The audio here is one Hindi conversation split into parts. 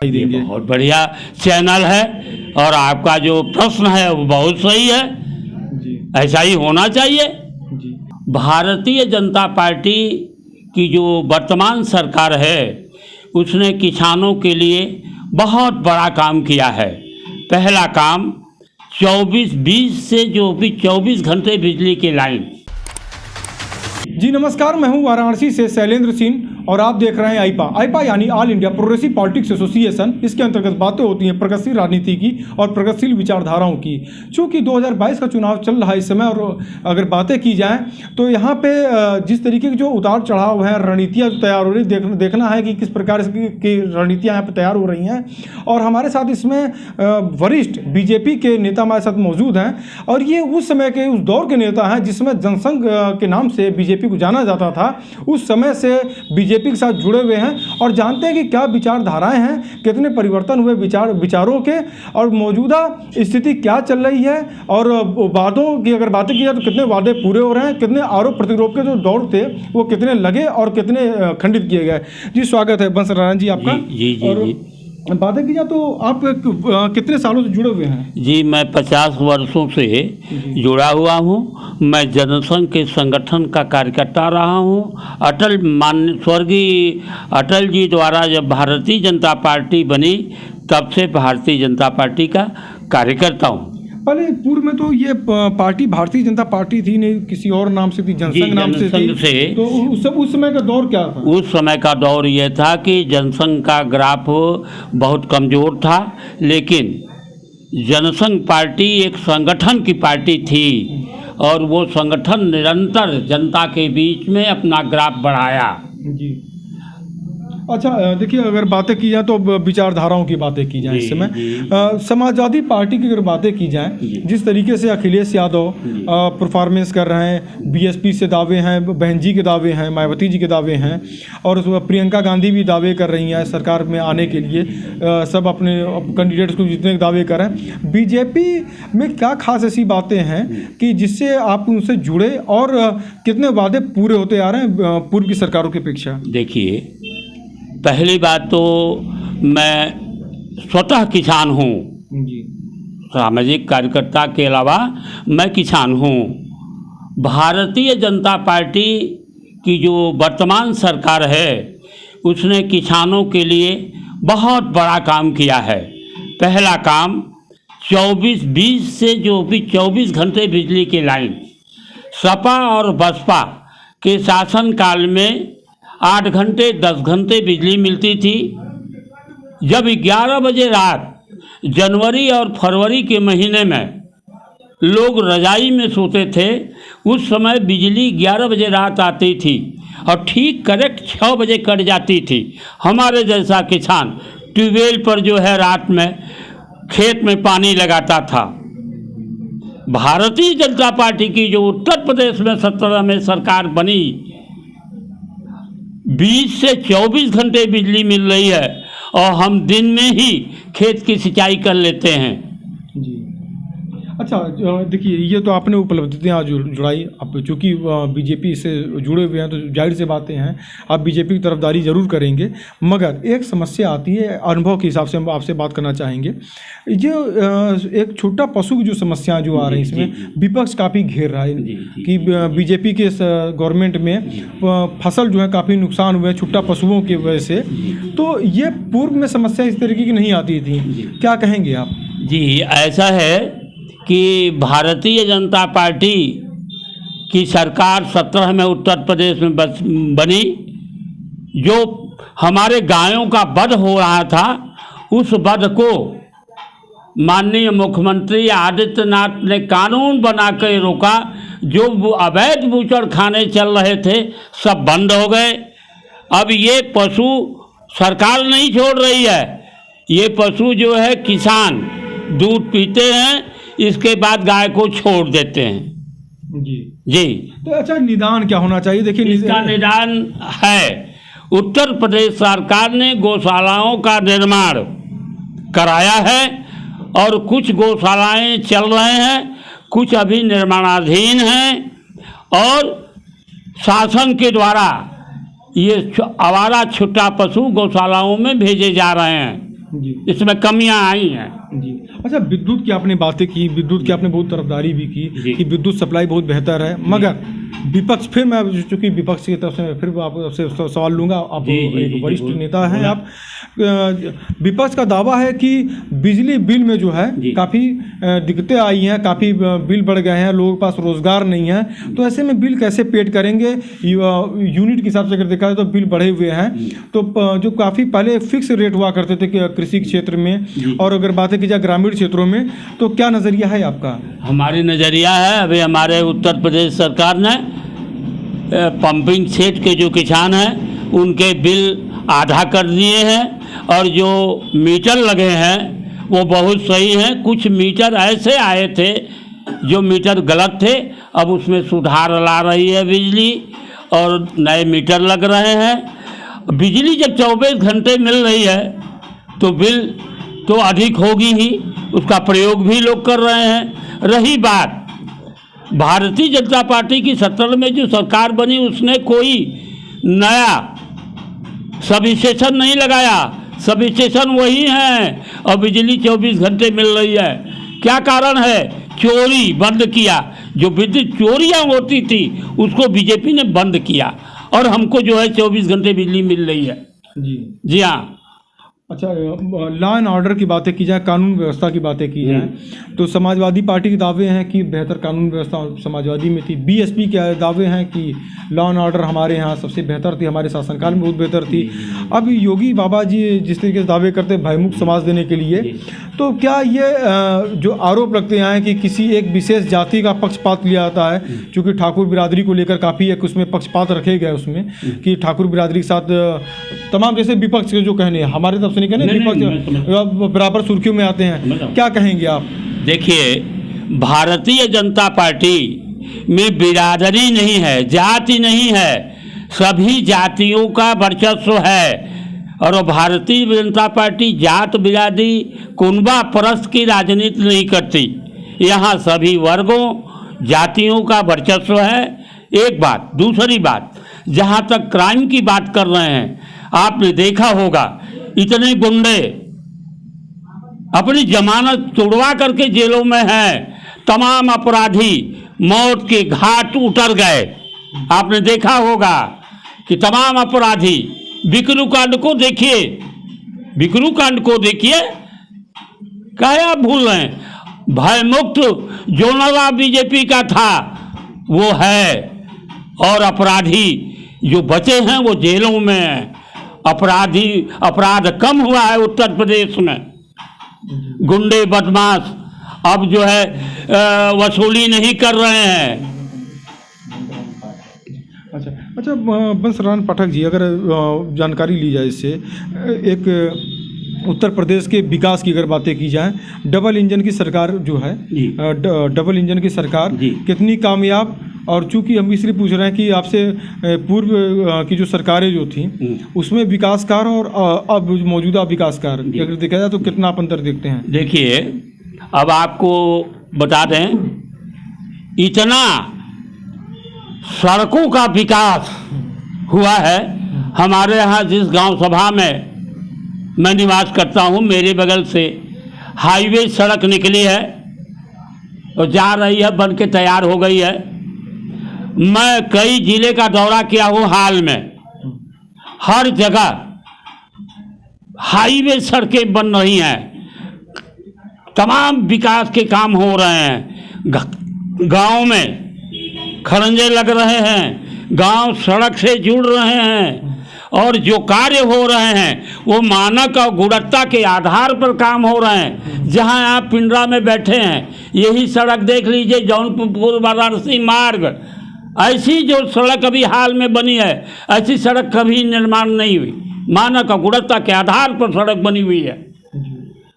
ये बहुत बढ़िया चैनल है और आपका जो प्रश्न है वो बहुत सही है जी ऐसा ही होना चाहिए। जी भारतीय जनता पार्टी की जो वर्तमान सरकार है उसने किसानों के लिए बहुत बड़ा काम किया है। पहला काम 24-20 से जो भी 24 घंटे बिजली की लाइन। जी नमस्कार, मैं हूं वाराणसी से शैलेंद्र सिंह और आप देख रहे हैं आईपा यानी all India progressive politics association. इसके अंतर्गत बातें होती हैं प्रगतिशील राजनीति की और प्रगतिशील विचारधाराओं की। चूँकि 2022 का चुनाव चल रहा है इस समय और अगर बातें की जाएं तो यहाँ पे जिस तरीके के जो उतार चढ़ाव हैं, रणनीतियाँ जो तैयार हो रही देखना है कि किस प्रकार की रणनीतियाँ यहाँ पर तैयार हो रही हैं। और हमारे साथ इसमें वरिष्ठ बीजेपी के नेता हमारे साथ मौजूद हैं और ये उस समय के उस दौर के नेता हैं जिसमें जनसंघ के नाम से बीजेपी को जाना जाता था। उस समय से बीजेपी के साथ जुड़े हुए हैं और जानते हैं कि क्या विचारधाराएं हैं, कितने परिवर्तन हुए विचारों के और मौजूदा स्थिति क्या चल रही है और वादों की अगर बातें की जाए तो कितने वादे पूरे हो रहे हैं, कितने आरोप प्रत्यारोप के जो दौर थे वो कितने लगे और कितने खंडित किए गए। जी स्वागत है बंस नारायण जी आपका। जी बातें की जाए तो आप कितने सालों से जुड़े हुए हैं? जी मैं 50 वर्षों से जुड़ा हुआ हूँ। मैं जनसंघ के संगठन का कार्यकर्ता रहा हूँ। स्वर्गीय अटल जी द्वारा जब भारतीय जनता पार्टी बनी तब से भारतीय जनता पार्टी का कार्यकर्ता हूँ। पहले पूर्व में तो ये पार्टी भारतीय जनता पार्टी थी नहीं, किसी और नाम से थी, जनसंघ नाम से थी। तो उस समय का दौर क्या था? उस समय का दौर ये था कि जनसंघ का ग्राफ बहुत कमज़ोर था, लेकिन जनसंघ पार्टी एक संगठन की पार्टी थी और वो संगठन निरंतर जनता के बीच में अपना ग्राफ बढ़ाया। जी अच्छा, देखिए अगर बातें की जाए तो विचारधाराओं की बातें की जाए इस समय समाजवादी पार्टी की अगर बातें की जाए जिस तरीके से अखिलेश यादव परफॉर्मेंस कर रहे हैं, बीएसपी से दावे हैं, बहन जी के दावे हैं, मायावती जी के दावे हैं और प्रियंका गांधी भी दावे कर रही हैं सरकार में आने के लिए। सब अपने कैंडिडेट्स को जितने दावे कर रहे हैं। बीजेपी में क्या खास ऐसी बातें हैं कि जिससे आप उनसे जुड़े और कितने वादे पूरे होते आ रहे हैं पूर्व की सरकारों की अपेक्षा? देखिए, पहली बात तो मैं स्वतः किसान हूँ, सामाजिक कार्यकर्ता के अलावा मैं किसान हूँ। भारतीय जनता पार्टी की जो वर्तमान सरकार है उसने किसानों के लिए बहुत बड़ा काम किया है। पहला काम 24-20 से जो भी 24 घंटे बिजली की लाइन। सपा और बसपा के शासनकाल में 8 घंटे 10 घंटे बिजली मिलती थी। जब 11 बजे रात जनवरी और फरवरी के महीने में लोग रजाई में सोते थे, उस समय बिजली 11 बजे रात आती थी और ठीक करेक्ट 6 बजे कट जाती थी। हमारे जैसा किसान ट्यूबवेल पर जो है रात में खेत में पानी लगाता था। भारतीय जनता पार्टी की जो उत्तर प्रदेश में 17 में सरकार बनी, 20 से 24 घंटे बिजली मिल रही है और हम दिन में ही खेत की सिंचाई कर लेते हैं। जी अच्छा, देखिए ये तो आपने उपलब्धियाँ जुड़ाई। आप चूँकि बीजेपी से जुड़े हुए हैं तो जाहिर से बातें हैं आप बीजेपी की तरफदारी ज़रूर करेंगे, मगर एक समस्या आती है अनुभव के हिसाब से हम आपसे बात करना चाहेंगे। ये एक छोटा पशु की जो समस्या जो आ रही है इसमें विपक्ष काफ़ी घेर रहा है कि बीजेपी के गवर्नमेंट में फसल जो है काफ़ी नुकसान हुए छोटा पशुओं की वजह से। तो ये पूर्व में समस्या इस तरीके की नहीं आती थी, क्या कहेंगे आप? जी ऐसा है कि भारतीय जनता पार्टी की सरकार 17 में उत्तर प्रदेश में बनी। जो हमारे गायों का वध हो रहा था उस वध को माननीय मुख्यमंत्री आदित्यनाथ ने कानून बना कर रोका। जो अवैध बूचड़ खाने चल रहे थे सब बंद हो गए। अब ये पशु सरकार नहीं छोड़ रही है, ये पशु जो है किसान दूध पीते हैं, इसके बाद गाय को छोड़ देते हैं। जी तो अच्छा, निदान क्या होना चाहिए? देखिए इसका निदान है, उत्तर प्रदेश सरकार ने गौशालाओं का निर्माण कराया है और कुछ गौशालाएं चल रहे हैं, कुछ अभी निर्माणाधीन हैं और शासन के द्वारा ये आवारा छुट्टा पशु गौशालाओं में भेजे जा रहे हैं। जी इसमें कमियां आई हैं। जी। अच्छा, विद्युत की आपने बातें की, विद्युत की आपने बहुत तरफदारी भी की कि विद्युत सप्लाई बहुत बेहतर है, मगर विपक्ष, फिर मैं चूंकि विपक्ष की तरफ से फिर आपसे सवाल लूंगा, आप एक वरिष्ठ नेता हैं आप, विपक्ष का दावा है कि बिजली बिल में जो है काफ़ी दिक्कतें आई हैं, काफ़ी बिल बढ़ गए हैं, लोगों के पास रोजगार नहीं है, तो ऐसे में बिल कैसे पेड करेंगे? यूनिट के हिसाब से अगर देखा जाए तो बिल बढ़े हुए हैं, तो जो काफ़ी पहले फिक्स रेट हुआ करते थे कृषि क्षेत्र में, और अगर बातें की जाए ग्रामीण क्षेत्रों में, तो क्या नज़रिया है आपका? हमारी नज़रिया है, अभी हमारे उत्तर प्रदेश सरकार ने पंपिंग सेट के जो किसान हैं उनके बिल आधा कर दिए हैं, और जो मीटर लगे हैं वो बहुत सही हैं। कुछ मीटर ऐसे आए थे जो मीटर गलत थे, अब उसमें सुधार ला रही है बिजली और नए मीटर लग रहे हैं। बिजली जब 24 घंटे मिल रही है तो बिल तो अधिक होगी ही, उसका प्रयोग भी लोग कर रहे हैं। रही बात भारतीय जनता पार्टी की 70 में जो सरकार बनी, उसने कोई नया सब स्टेशन नहीं लगाया, सब स्टेशन वही हैं और बिजली 24 घंटे मिल रही है। क्या कारण है? चोरी बंद किया, जो विद्युत चोरियां होती थी उसको बीजेपी ने बंद किया, और हमको जो है 24 घंटे बिजली मिल रही है। जी हाँ। अच्छा, लॉ एंड ऑर्डर की बातें की जाए, कानून व्यवस्था की बातें की जाए, तो समाजवादी पार्टी के दावे हैं कि बेहतर कानून व्यवस्था समाजवादी में थी, बीएसपी के दावे हैं कि लॉ एंड ऑर्डर हमारे यहाँ सबसे बेहतर थी, हमारे शासनकाल में बहुत बेहतर थी। अब योगी बाबा जी जिस तरीके से दावे करते हैं भयमुक्त समाज देने के लिए, तो क्या ये जो आरोप लगते हैं कि किसी एक विशेष जाति का पक्षपात लिया जाता है, क्योंकि ठाकुर बिरादरी को लेकर काफ़ी एक उसमें पक्षपात रखे गए उसमें, कि ठाकुर बिरादरी के साथ तमाम जैसे विपक्ष के जो कहने हैं, हमारे तरफ से नहीं कहने, विपक्ष बराबर सुर्खियों में आते हैं, क्या कहेंगे आप? देखिए, भारतीय जनता पार्टी में बिरादरी नहीं है, जाति नहीं है, सभी जातियों का वर्चस्व है। और भारतीय जनता पार्टी जात बिरादरी कुनबा परस्त की राजनीति नहीं करती, यहाँ सभी वर्गों जातियों का वर्चस्व है। एक बात। दूसरी बात, जहाँ तक क्राइम की बात कर रहे हैं, आपने देखा होगा इतने गुंडे अपनी जमानत तोड़वा करके जेलों में हैं, तमाम अपराधी मौत के घाट उतर गए। आपने देखा होगा कि तमाम अपराधी, बिकरू कांड को देखिए, बिकरू कांड को देखिए, क्या आप भूल रहे हैं? भयमुक्त जो नवा बीजेपी का था वो है, और अपराधी जो बचे हैं वो जेलों में हैं। अपराध कम हुआ है उत्तर प्रदेश में। गुंडे बदमाश अब जो है वसूली नहीं कर रहे हैं। अच्छा, बंसरान पाठक जी, अगर जानकारी ली जाए इससे, एक उत्तर प्रदेश के विकास की अगर बातें की जाए, डबल इंजन की सरकार जो है, डबल इंजन की सरकार कितनी कामयाब, और चूंकि हम इसलिए पूछ रहे हैं कि आपसे पूर्व की जो सरकारें जो थी उसमें विकास कार्य और अब मौजूदा विकास कार्य अगर देखा जाए तो कितना आप अंतर देखते हैं? देखिए, अब आपको बता दें, इतना सड़कों का विकास हुआ है। हमारे यहाँ जिस गांव सभा में मैं निवास करता हूँ, मेरे बगल से हाईवे सड़क निकली है और जा रही है, बन के तैयार हो गई है। मैं कई जिले का दौरा किया हूँ हाल में, हर जगह हाईवे सड़कें बन रही हैं, तमाम विकास के काम हो रहे हैं। गांव में खरंजे लग रहे हैं, गांव सड़क से जुड़ रहे हैं, और जो कार्य हो रहे हैं वो मानक और गुणवत्ता के आधार पर काम हो रहे हैं। जहां आप पिंडरा में बैठे हैं, यही सड़क देख लीजिए, जौनपुर वाराणसी मार्ग, ऐसी जो सड़क अभी हाल में बनी है, ऐसी सड़क कभी निर्माण नहीं हुई। मानक और गुणवत्ता के आधार पर सड़क बनी हुई है।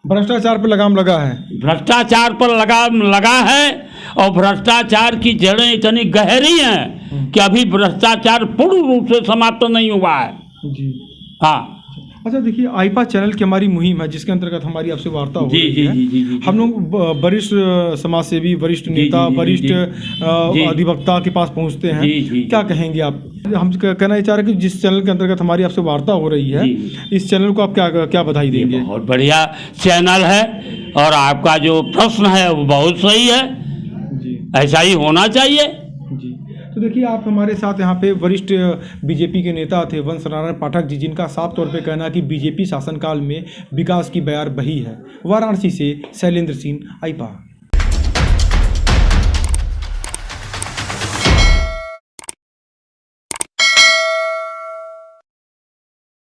भ्रष्टाचार पर लगाम लगा है, भ्रष्टाचार पर लगाम लगा है, और भ्रष्टाचार की जड़ें इतनी गहरी हैं कि अभी भ्रष्टाचार पूर्ण रूप से समाप्त नहीं हुआ है। जी हाँ। अच्छा, देखिए, आईपा चैनल की हमारी मुहिम है जिसके अंतर्गत हमारी आपसे वार्ता हो रही है। जी। हम लोग वरिष्ठ समाजसेवी, वरिष्ठ नेता, वरिष्ठ अधिवक्ता के पास पहुंचते हैं। क्या कहेंगे आप? हम कहना ये चाह रहे हैं कि जिस चैनल के अंतर्गत हमारी आपसे वार्ता हो रही है, जी। इस चैनल को आप क्या क्या बधाई ये देंगे? बहुत बढ़िया चैनल है और आपका जो प्रश्न है वो बहुत सही है, जी ऐसा ही होना चाहिए। जी। तो देखिए, आप हमारे साथ यहाँ पे वरिष्ठ बीजेपी के नेता थे वंश नारायण पाठक जी, जिनका साफ तौर पे कहना है कि बीजेपी शासनकाल में विकास की बयार बही है। वाराणसी से शैलेंद्र सिंह, आईपा।